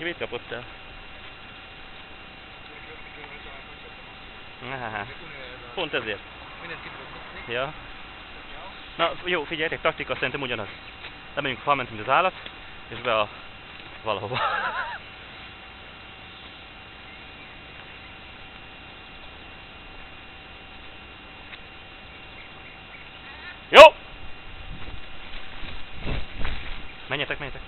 mit kapott el? Pont ezért. Ja. Na jó, figyeljetek, taktika szerintem ugyanaz. Lemegyünk, felmentünk az állat, és be a valahova. Jó! Menjetek, menjetek!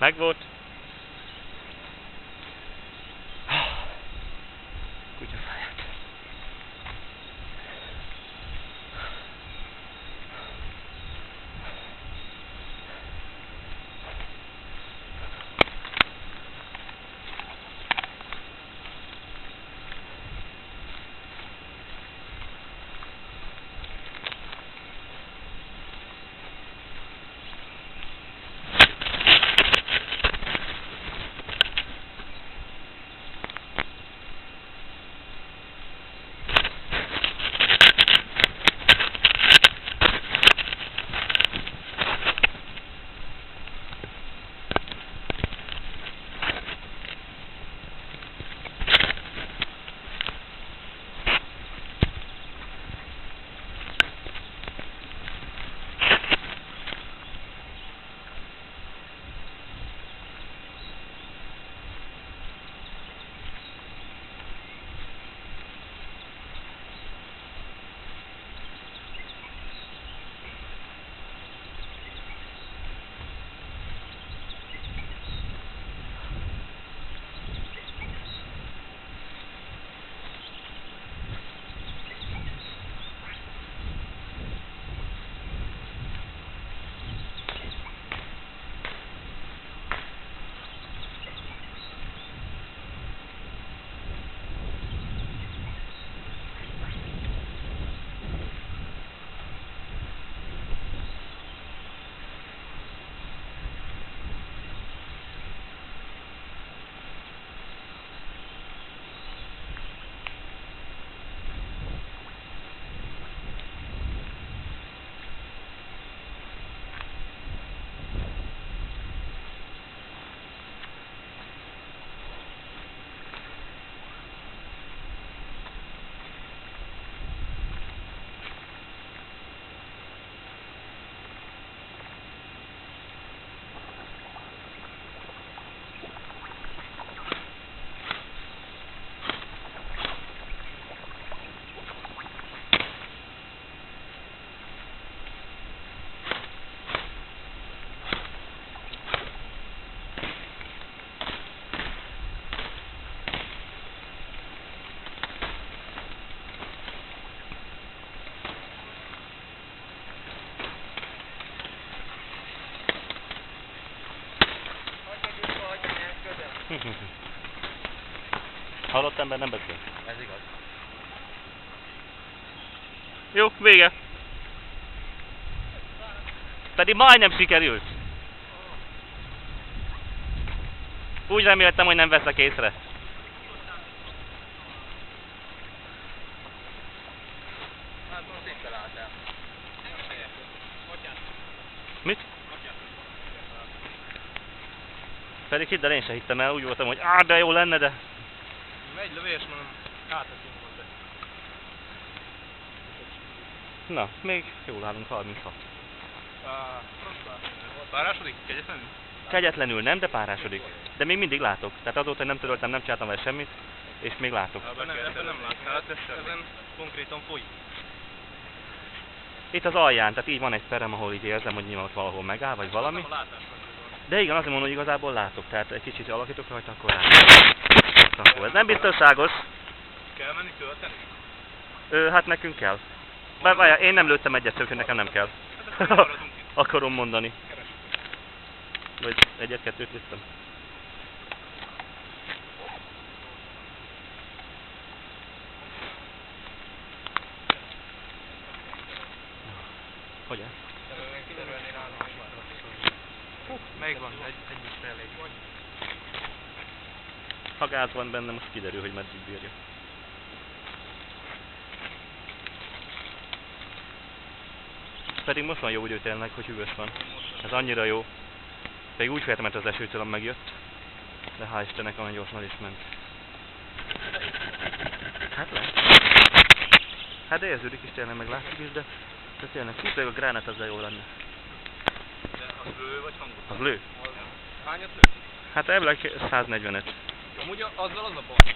Megvolt. Kutyafáját. Halott ember nem beszél. Ez igaz. Jó, vége. Pedig majdnem sikerült. Úgy reméltem, hogy nem veszek észre. Hát most itt találtál. Mit? Pedig hidd el, én se hittem el, úgy voltam, hogy de jó lenne, de... Megy lövés, mondom, átadjunk hozzá. Na, még jól állunk, 36. Párásodik? Kegyetlenül? Kegyetlenül nem, de párásodik. De még mindig látok. Tehát azóta nem töröltem, nem csináltam vele semmit, és még látok. Ebben nem láttál, hát ezen konkrétan folyik. Itt az alján, tehát így van egy perem, ahol így érzem, hogy nyilván ott valahol megáll, vagy valami. Nem a látás van. De igen, azt mondom, hogy igazából látok, tehát egy kicsit alakítok rajta, akkor látok. Akkor ez nem biztonságos. Kell menni tölteni? Hát nekünk kell. Várjál, én nem lőttem egyet, úgyhogy nekem nem kell. Hát akkor maradunk itt. Akarom mondani. Keresünk. Vagy egyet-kettőt lőttem. Hogy ez? Melyik van? Egy is elég. Ha gáz van benne, most kiderül, hogy meddig bírja. Pedig most van jó idő tényleg, hogy hűvös van. Ez annyira jó. Pedig úgy féltem, mert az esőtől megjött. De hál' Istennek olyan gyorsan is ment. Hát lehet. Hát de érződik is tényleg, meg látszik is, de tényleg főleg a gránát azzal jó lenne. De az lő vagy hangos? Az lő. Hányat lő? Hát elvileg 145. Amúgy azzal az a baj.